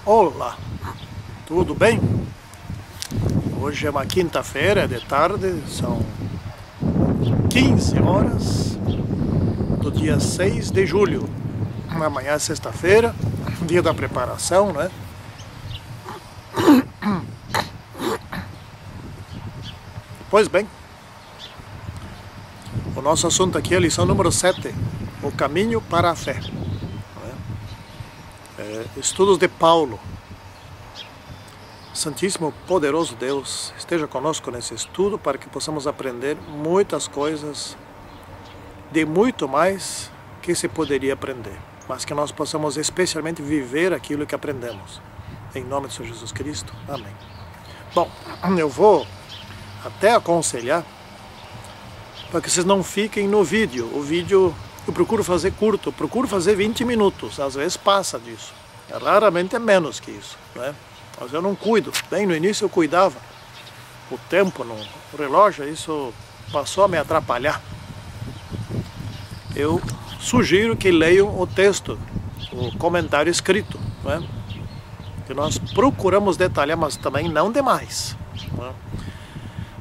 Olá, tudo bem? Hoje é uma quinta-feira de tarde, são 15 horas do dia 6 de julho. Amanhã é sexta-feira, dia da preparação, né? Pois bem, o nosso assunto aqui é a lição número 7, o caminho para a fé. Estudos de Paulo. Santíssimo, poderoso Deus, esteja conosco nesse estudo para que possamos aprender muitas coisas, de muito mais que se poderia aprender, mas que nós possamos especialmente viver aquilo que aprendemos. Em nome de Senhor Jesus Cristo. Amém. Bom, eu vou até aconselhar para que vocês não fiquem no vídeo. O vídeo eu procuro fazer curto, eu procuro fazer 20 minutos, às vezes passa disso. Raramente é menos que isso, né? Mas eu não cuido. Bem no início eu cuidava. O tempo no relógio, isso passou a me atrapalhar. Eu sugiro que leiam o texto, o comentário escrito, né? Que nós procuramos detalhar, mas também não demais, né?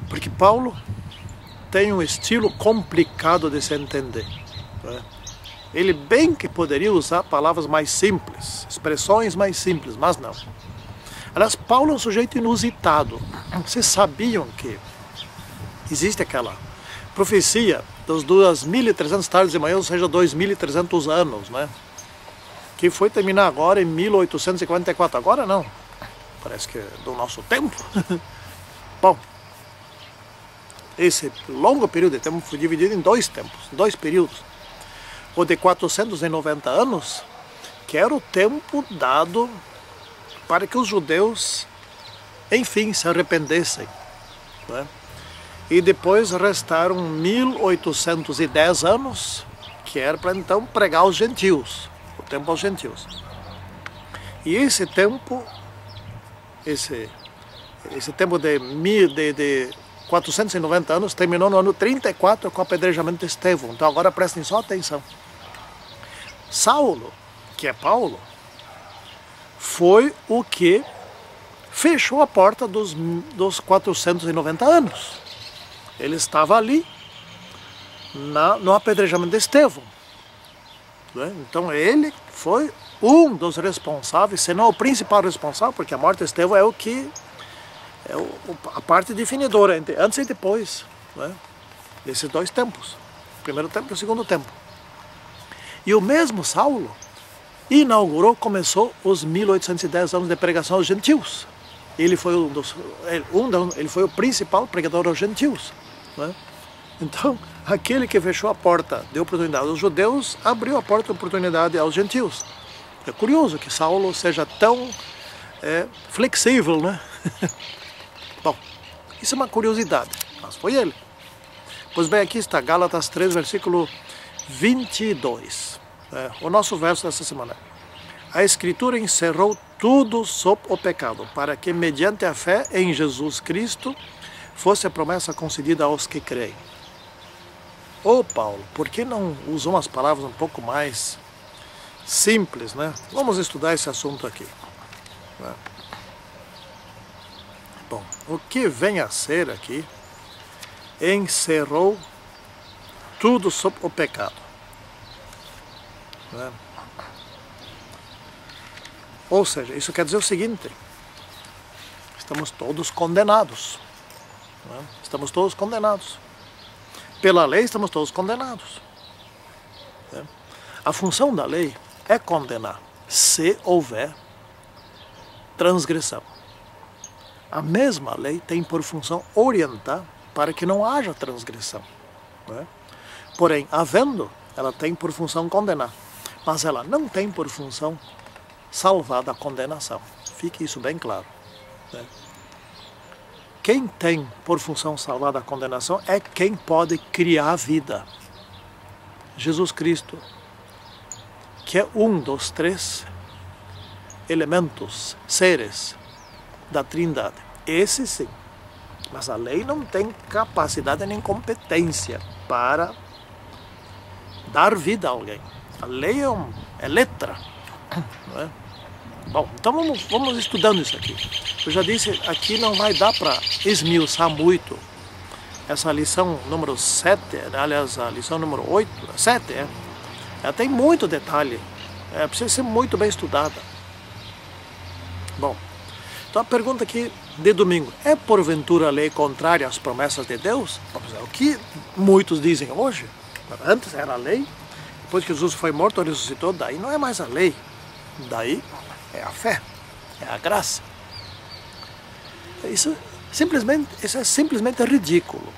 Porque Paulo tem um estilo complicado de se entender, né? Ele bem que poderia usar palavras mais simples, expressões mais simples, mas não. Aliás, Paulo é um sujeito inusitado. Vocês sabiam que existe aquela profecia dos 2.300 tardes de manhã, ou seja, 2.300 anos, né? Que foi terminar agora em 1844. Agora não, parece que é do nosso tempo. Bom, esse longo período de tempo foi dividido em dois tempos, dois períodos. O de 490 anos, que era o tempo dado para que os judeus, enfim, se arrependessem, né? E depois restaram 1810 anos, que era para então pregar aos gentios, o tempo aos gentios. E esse tempo de 490 anos terminou no ano 34 com o apedrejamento de Estevão. Então agora prestem só atenção. Saulo, que é Paulo, foi o que fechou a porta dos 490 anos. Ele estava ali no apedrejamento de Estevão, né? Então ele foi um dos responsáveis, se não o principal responsável, porque a morte de Estevão é o que é a parte definidora entre antes e depois, né? Desses dois tempos, o primeiro tempo e o segundo tempo. E o mesmo Saulo começou os 1810 anos de pregação aos gentios. Ele foi ele foi o principal pregador aos gentios, né? Então, aquele que fechou a porta de oportunidade aos judeus, abriu a porta de oportunidade aos gentios. É curioso que Saulo seja tão flexível, né? Bom, isso é uma curiosidade, mas foi ele. Pois bem, aqui está Gálatas 3, versículo 22. O nosso verso dessa semana. A Escritura encerrou tudo sob o pecado, para que, mediante a fé em Jesus Cristo, fosse a promessa concedida aos que creem. Ô Paulo, por que não usou umas palavras um pouco mais simples, né? Vamos estudar esse assunto aqui, né? Bom, o que vem a ser aqui, encerrou tudo sob o pecado, né? Ou seja, isso quer dizer o seguinte: estamos todos condenados, né? Estamos todos condenados. Pela lei estamos todos condenados, né? A função da lei é condenar, se houver transgressão. A mesma lei tem por função orientar para que não haja transgressão, né? Porém, havendo, ela tem por função condenar, mas ela não tem por função salvar da condenação. Fique isso bem claro, né? Quem tem por função salvar da condenação é quem pode criar a vida. Jesus Cristo, que é um dos três elementos, seres da Trindade. Esse sim. Mas a lei não tem capacidade nem competência para dar vida a alguém. A lei é letra, não é? Bom, então vamos estudando isso aqui. Eu já disse, aqui não vai dar para esmiuçar muito essa lição número 7, aliás, a lição número 8, 7, ela tem muito detalhe, precisa ser muito bem estudada. Bom, então a pergunta aqui de domingo, é porventura a lei contrária às promessas de Deus? É o que muitos dizem hoje. Antes era a lei, depois que Jesus foi morto, ressuscitou, daí não é mais a lei, daí é a fé, é a graça. Isso é simplesmente ridículo,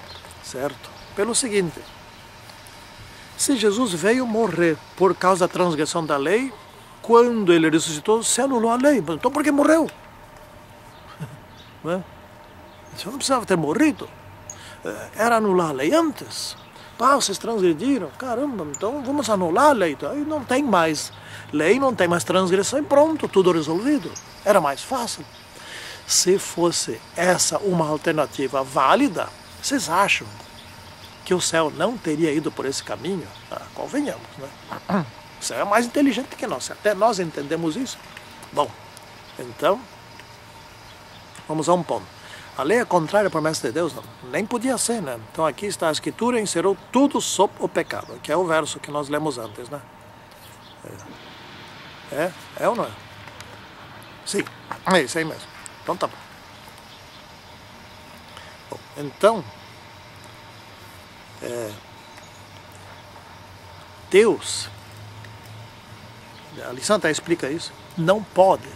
certo? Pelo seguinte, se Jesus veio morrer por causa da transgressão da lei, quando ele ressuscitou, se anulou a lei. Então por que morreu? Não é? Você não precisava ter morrido. Era anular a lei antes. Vocês transgrediram, caramba, então vamos anular a lei. Aí não tem mais lei, não tem mais transgressão e pronto, tudo resolvido. Era mais fácil. Se fosse essa uma alternativa válida, vocês acham que o céu não teria ido por esse caminho? Convenhamos, né? O céu é mais inteligente que nós, até nós entendemos isso. Bom, então, vamos a um ponto. A lei é contrária à promessa de Deus? Não, nem podia ser, né? Então aqui está a Escritura, encerrou tudo sob o pecado, que é o verso que nós lemos antes, né? É ou não é? Sim, é isso aí mesmo. Então tá bom. Bom, então, Deus, a lição até explica isso, não pode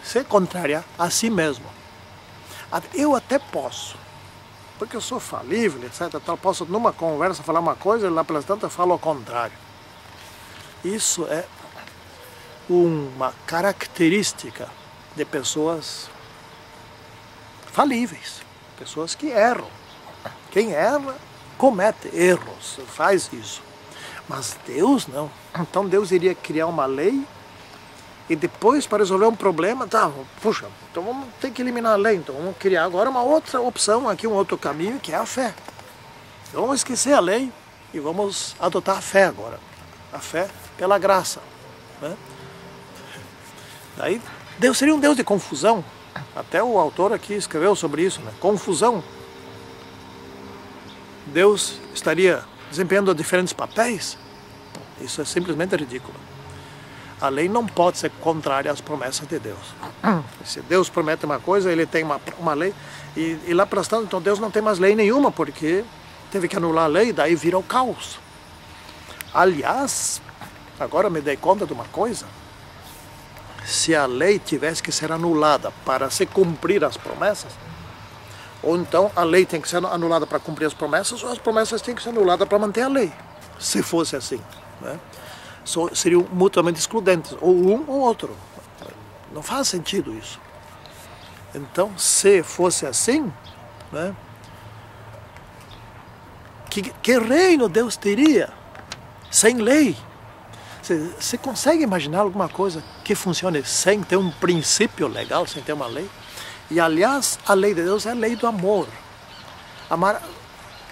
ser contrária a si mesmo. Eu até posso, porque eu sou falível, etc. Então posso numa conversa falar uma coisa e lá pelas tantas eu falo ao contrário. Isso é uma característica de pessoas falíveis, pessoas que erram. Quem erra comete erros, faz isso. Mas Deus não. Então Deus iria criar uma lei e depois, para resolver um problema, puxa, então vamos ter que eliminar a lei, então vamos criar agora uma outra opção aqui, um outro caminho, que é a fé. Então vamos esquecer a lei e vamos adotar a fé agora. A fé pela graça, né? Daí, Deus seria um Deus de confusão. Até o autor aqui escreveu sobre isso, né? Confusão. Deus estaria desempenhando diferentes papéis? Isso é simplesmente ridículo. A lei não pode ser contrária às promessas de Deus. Se Deus promete uma coisa, ele tem uma lei, e lá para tanto, então Deus não tem mais lei nenhuma, porque teve que anular a lei, daí vira o caos. Aliás, agora me dei conta de uma coisa, se a lei tivesse que ser anulada para se cumprir as promessas, ou então a lei tem que ser anulada para cumprir as promessas, ou as promessas têm que ser anuladas para manter a lei, se fosse assim, né? Seriam mutuamente excludentes, ou um ou outro. Não faz sentido isso. Então, se fosse assim, né, que reino Deus teria sem lei? Você consegue imaginar alguma coisa que funcione sem ter um princípio legal, sem ter uma lei? E, aliás, a lei de Deus é a lei do amor. Amar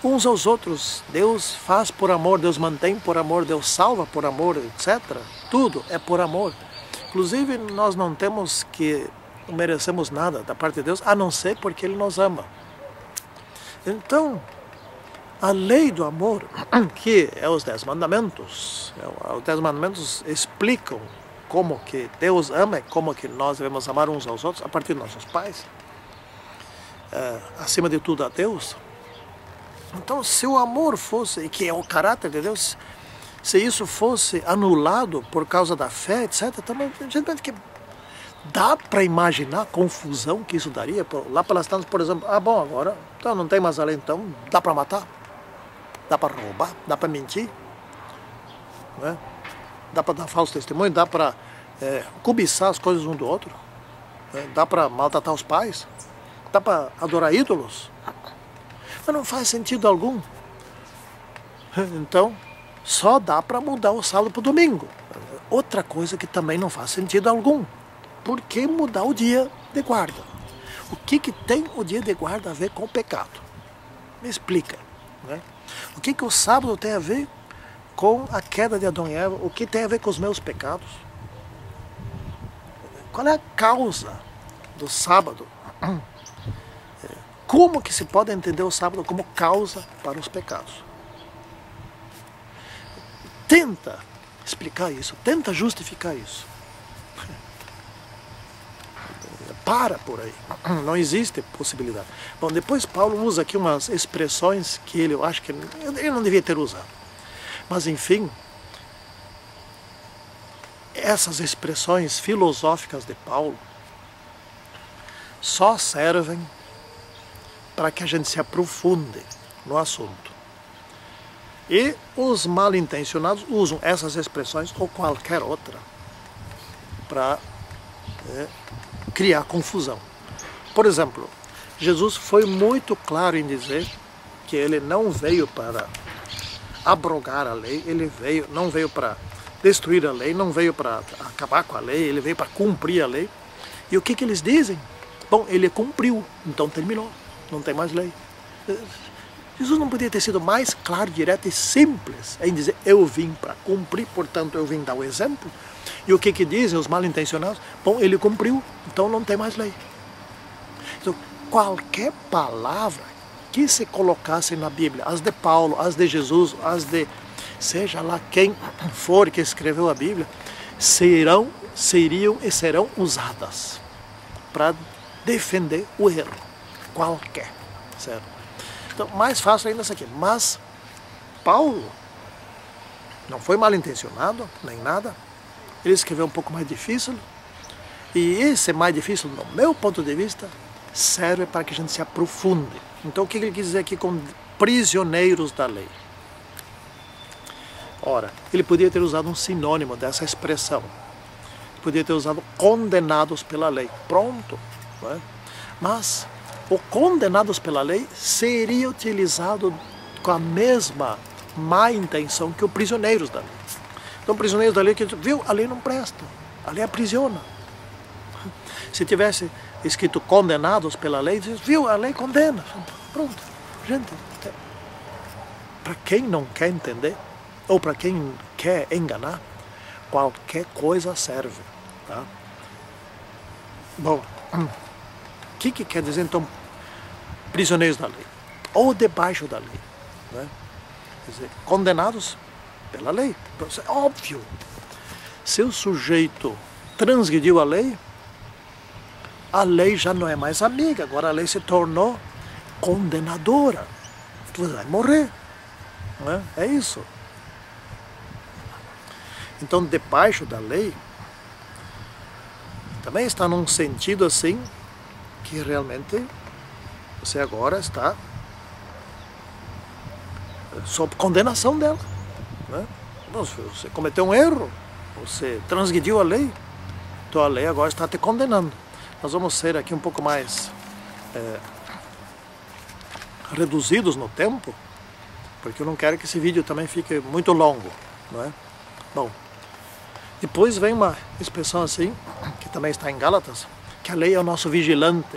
uns aos outros, Deus faz por amor, Deus mantém por amor, Deus salva por amor, etc. Tudo é por amor. Inclusive, nós não merecemos nada da parte de Deus, a não ser porque Ele nos ama. Então, a lei do amor, que é os 10 mandamentos, os 10 mandamentos explicam como que Deus ama e como que nós devemos amar uns aos outros, a partir de nossos pais, acima de tudo a Deus. Então, se o amor fosse, que é o caráter de Deus, se isso fosse anulado por causa da fé, etc., também, que dá para imaginar a confusão que isso daria. Lá pelas tantas, por exemplo, bom, agora então não tem mais a lei, então dá para matar, dá para roubar, dá para mentir, né? Dá para dar falso testemunho, dá para cobiçar as coisas um do outro, né? Dá para maltratar os pais, dá para adorar ídolos. Mas não faz sentido algum. Então, só dá para mudar o sábado para o domingo. Outra coisa que também não faz sentido algum. Por que mudar o dia de guarda? O que tem o dia de guarda a ver com o pecado? Me explica, né? O que o sábado tem a ver com a queda de Adão e Eva? O que tem a ver com os meus pecados? Qual é a causa do sábado? Como que se pode entender o sábado como causa para os pecados? Tenta explicar isso, tenta justificar isso. Para por aí, não existe possibilidade. Bom, depois Paulo usa aqui umas expressões que eu acho que ele não devia ter usado. Mas enfim, essas expressões filosóficas de Paulo só servem para que a gente se aprofunde no assunto. E os mal intencionados usam essas expressões ou qualquer outra para criar confusão. Por exemplo, Jesus foi muito claro em dizer que ele não veio para abrogar a lei, não veio para destruir a lei, não veio para acabar com a lei, ele veio para cumprir a lei. E o que eles dizem? Bom, ele cumpriu, então terminou, não tem mais lei. Jesus não podia ter sido mais claro, direto e simples em dizer, eu vim para cumprir, portanto eu vim dar o exemplo. E o que dizem os mal intencionados? Bom, ele cumpriu, então não tem mais lei. Então, qualquer palavra que se colocasse na Bíblia, as de Paulo, as de Jesus, as de seja lá quem for que escreveu a Bíblia, seriam e serão usadas para defender o erro, qualquer, certo? Então, mais fácil ainda isso aqui. Mas Paulo não foi mal intencionado, nem nada. Ele escreveu um pouco mais difícil. E esse mais difícil, no meu ponto de vista, serve para que a gente se aprofunde. Então, o que ele quis dizer aqui com prisioneiros da lei? Ora, ele podia ter usado um sinônimo dessa expressão. Podia ter usado condenados pela lei. Pronto. Não é? Mas o condenados pela lei seria utilizado com a mesma má intenção que o prisioneiros da lei. Então, prisioneiros da lei que viu, a lei não presta, a lei aprisiona. Se tivesse escrito condenados pela lei, viu, a lei condena. Pronto. Gente, para quem não quer entender, ou para quem quer enganar, qualquer coisa serve. Tá? Bom, o que quer dizer então prisioneiros da lei? Ou debaixo da lei. Né? Quer dizer, condenados pela lei. É óbvio. Se o sujeito transgrediu a lei já não é mais amiga, agora a lei se tornou condenadora. Tu vai morrer. Não é? É isso. Então, debaixo da lei, também está num sentido assim, que realmente você agora está sob condenação dela. Né? Você cometeu um erro, você transgrediu a lei, então a lei agora está te condenando. Nós vamos ser aqui um pouco mais reduzidos no tempo, porque eu não quero que esse vídeo também fique muito longo. Não é? Bom, depois vem uma expressão assim, que também está em Gálatas, que a lei é o nosso vigilante.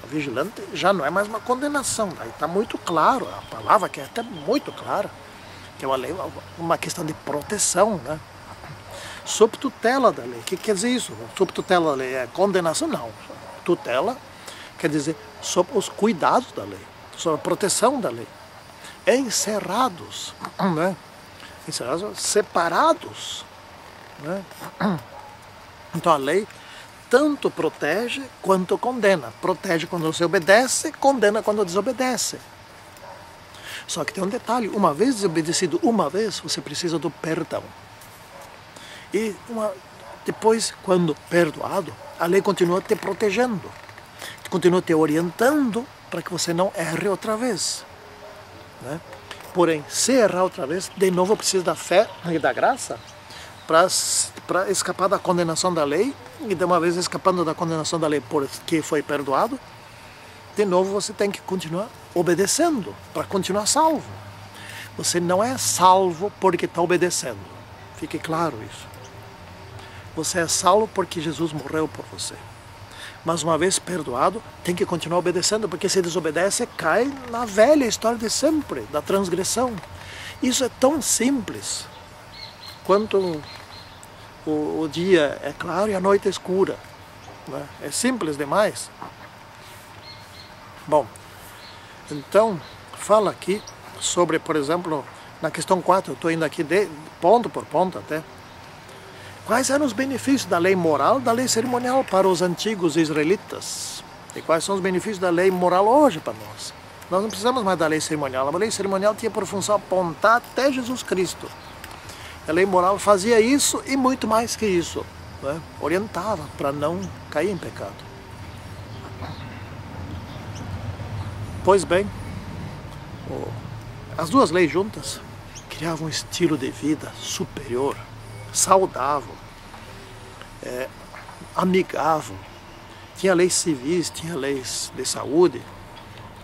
O vigilante já não é mais uma condenação, aí está muito claro, a palavra que é até muito clara, que é uma lei, uma questão de proteção, né? Sob tutela da lei. O que quer dizer isso? Sob tutela da lei é condenação? Não. Tutela quer dizer sob os cuidados da lei, sob a proteção da lei. Encerrados, né? Encerrados, separados. Né? Então a lei tanto protege quanto condena. Protege quando você obedece, condena quando desobedece. Só que tem um detalhe, uma vez desobedecido uma vez, você precisa do perdão. E depois, quando perdoado, a lei continua te protegendo, continua te orientando para que você não erre outra vez. Né? Porém, se errar outra vez, de novo precisa da fé e da graça para escapar da condenação da lei, e de uma vez escapando da condenação da lei porque foi perdoado, de novo você tem que continuar obedecendo para continuar salvo. Você não é salvo porque está obedecendo. Fique claro isso. Você é salvo porque Jesus morreu por você. Mas uma vez perdoado, tem que continuar obedecendo, porque se desobedece, cai na velha história de sempre, da transgressão. Isso é tão simples quanto o dia é claro e a noite é escura. né? É simples demais. Bom, então fala aqui sobre, por exemplo, na questão 4, eu estou indo aqui de ponto por ponto até. Quais eram os benefícios da lei moral, da lei cerimonial para os antigos israelitas? E quais são os benefícios da lei moral hoje para nós? Nós não precisamos mais da lei cerimonial. A lei cerimonial tinha por função apontar até Jesus Cristo. A lei moral fazia isso e muito mais que isso, né? Orientava para não cair em pecado. Pois bem, as duas leis juntas criavam um estilo de vida superior, saudável, amigável. Tinha leis civis, tinha leis de saúde,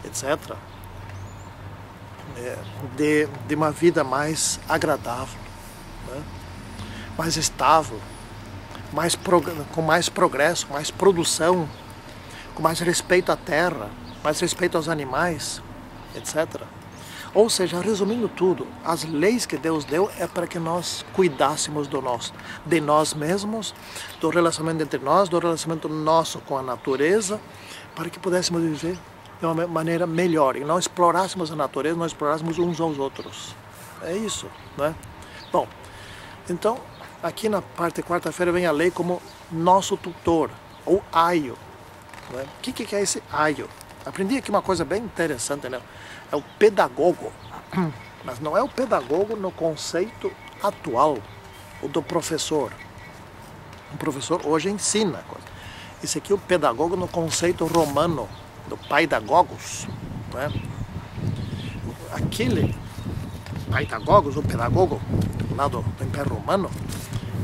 etc. De uma vida mais agradável, né? Mais estável, com mais progresso, mais produção, com mais respeito à terra, mais respeito aos animais, etc. Ou seja, resumindo tudo, as leis que Deus deu é para que nós cuidássemos de nós mesmos, do relacionamento entre nós, do relacionamento nosso com a natureza, para que pudéssemos viver de uma maneira melhor e não explorássemos a natureza, não explorássemos uns aos outros. É isso, né? Bom, então, aqui na parte de quarta-feira vem a lei como nosso tutor, ou aio. Né? O que é esse aio? Aprendi aqui uma coisa bem interessante, né? É o pedagogo, mas não é o pedagogo no conceito atual, o do professor. O professor hoje ensina coisa. Esse aqui é o pedagogo no conceito romano, do paidagogos, né? Aquele paidagogos, o pedagogo, lá do Império Romano,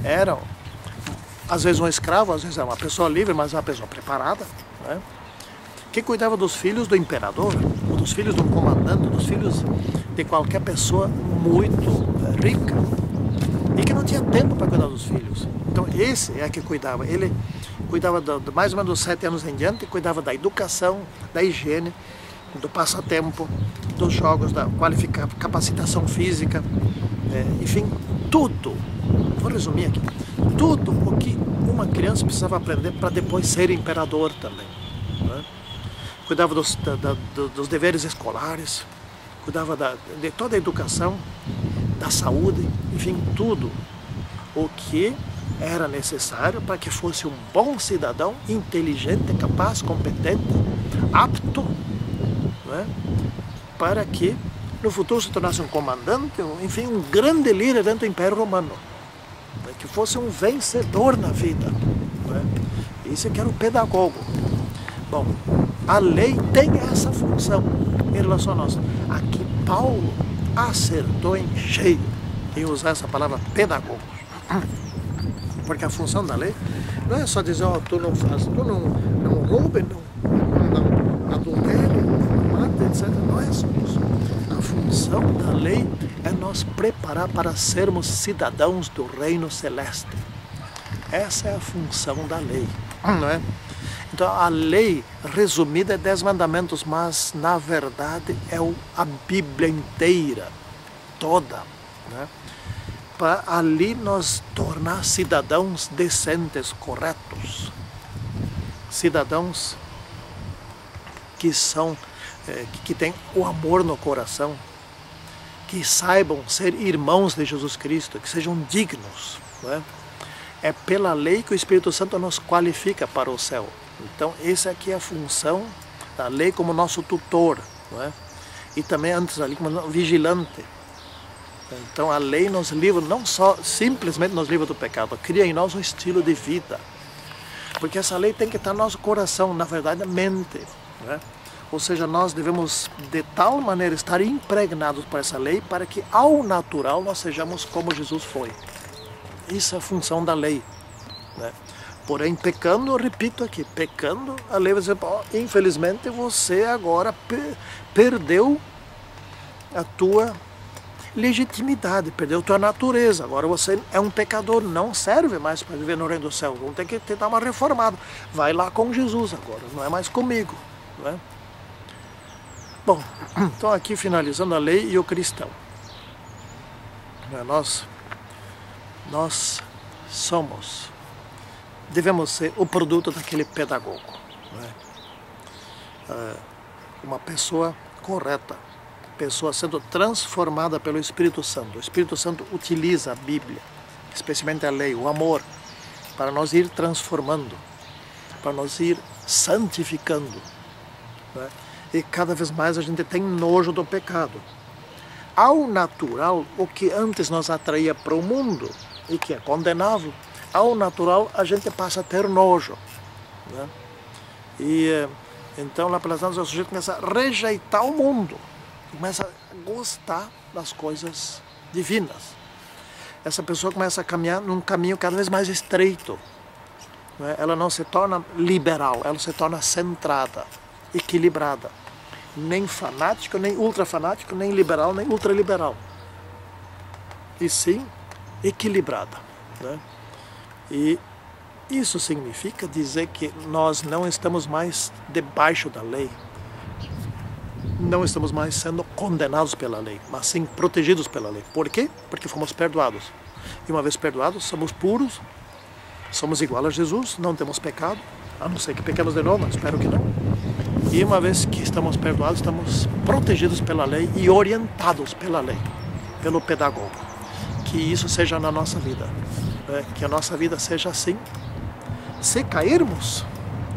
era às vezes um escravo, às vezes era uma pessoa livre, mas uma pessoa preparada, né? Que cuidava dos filhos do imperador, ou dos filhos do comandante, dos filhos de qualquer pessoa muito rica e que não tinha tempo para cuidar dos filhos. Então esse é que cuidava. Ele cuidava de mais ou menos dos 7 anos em diante, cuidava da educação, da higiene, do passatempo, dos jogos, da capacitação física, enfim, tudo. Vou resumir aqui. Tudo o que uma criança precisava aprender para depois ser imperador também, né? Cuidava dos deveres escolares, cuidava de toda a educação, da saúde, enfim, tudo o que era necessário para que fosse um bom cidadão, inteligente, capaz, competente, apto, né? Para que no futuro se tornasse um comandante, enfim, um grande líder dentro do Império Romano, para que fosse um vencedor na vida, né? Isso é que era o pedagogo. Bom, a lei tem essa função em relação a nós. Aqui Paulo acertou em cheio em usar essa palavra pedagogo. Porque a função da lei não é só dizer, tu não faz, tu não roube, não adultere, não mate, etc. Não é só isso. A função da lei é nos preparar para sermos cidadãos do reino celeste. Essa é a função da lei, não é? Então a lei resumida é 10 mandamentos, mas na verdade é a Bíblia inteira, toda, né? Para ali nos tornar cidadãos decentes, corretos, cidadãos que são, que têm o amor no coração, que saibam ser irmãos de Jesus Cristo, que sejam dignos, né? É pela lei que o Espírito Santo nos qualifica para o céu. Então, essa aqui é a função da lei como nosso tutor, não é? E também antes ali como vigilante. Então, a lei nos livra, não só simplesmente nos livra do pecado, cria em nós um estilo de vida. Porque essa lei tem que estar no nosso coração, na verdade, mente, não é? Ou seja, nós devemos de tal maneira estar impregnados por essa lei para que ao natural nós sejamos como Jesus foi. Isso é a função da lei, né? Porém, pecando, eu repito aqui, pecando, a lei vai dizer, infelizmente você agora perdeu a tua legitimidade, perdeu a tua natureza, agora você é um pecador, não serve mais para viver no reino do céu, vamos ter que tentar uma reformada, vai lá com Jesus agora, não é mais comigo, não é? Bom, então aqui finalizando a lei e o cristão. Nós somos devemos ser o produto daquele pedagogo, né? Uma pessoa correta, pessoa sendo transformada pelo Espírito Santo. O Espírito Santo utiliza a Bíblia, especialmente a lei, o amor, para nos ir transformando, para nos ir santificando, né? E cada vez mais a gente tem nojo do pecado. Ao natural, o que antes nos atraía para o mundo e que é condenável, ao natural a gente passa a ter nojo, né? E então lá pelas tantas o sujeito começa a rejeitar o mundo, começa a gostar das coisas divinas. Essa pessoa começa a caminhar num caminho cada vez mais estreito, né? Ela não se torna liberal, ela se torna centrada, equilibrada. Nem fanático, nem ultrafanático, nem liberal, nem ultraliberal. E sim, equilibrada, né? E isso significa dizer que nós não estamos mais debaixo da lei, não estamos mais sendo condenados pela lei, mas sim protegidos pela lei. Por quê? Porque fomos perdoados. E uma vez perdoados, somos puros, somos igual a Jesus, não temos pecado, a não ser que pequemos de novo, mas espero que não. E uma vez que estamos perdoados, estamos protegidos pela lei e orientados pela lei, pelo pedagogo. Que isso seja na nossa vida, né? Que a nossa vida seja assim. Se cairmos,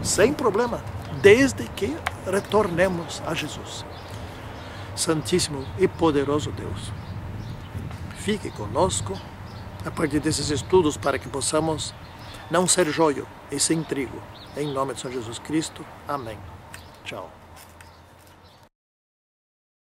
sem problema, desde que retornemos a Jesus. Santíssimo e poderoso Deus, fique conosco a partir desses estudos para que possamos não ser joio e sim trigo. Em nome de São Jesus Cristo. Amém. Tchau.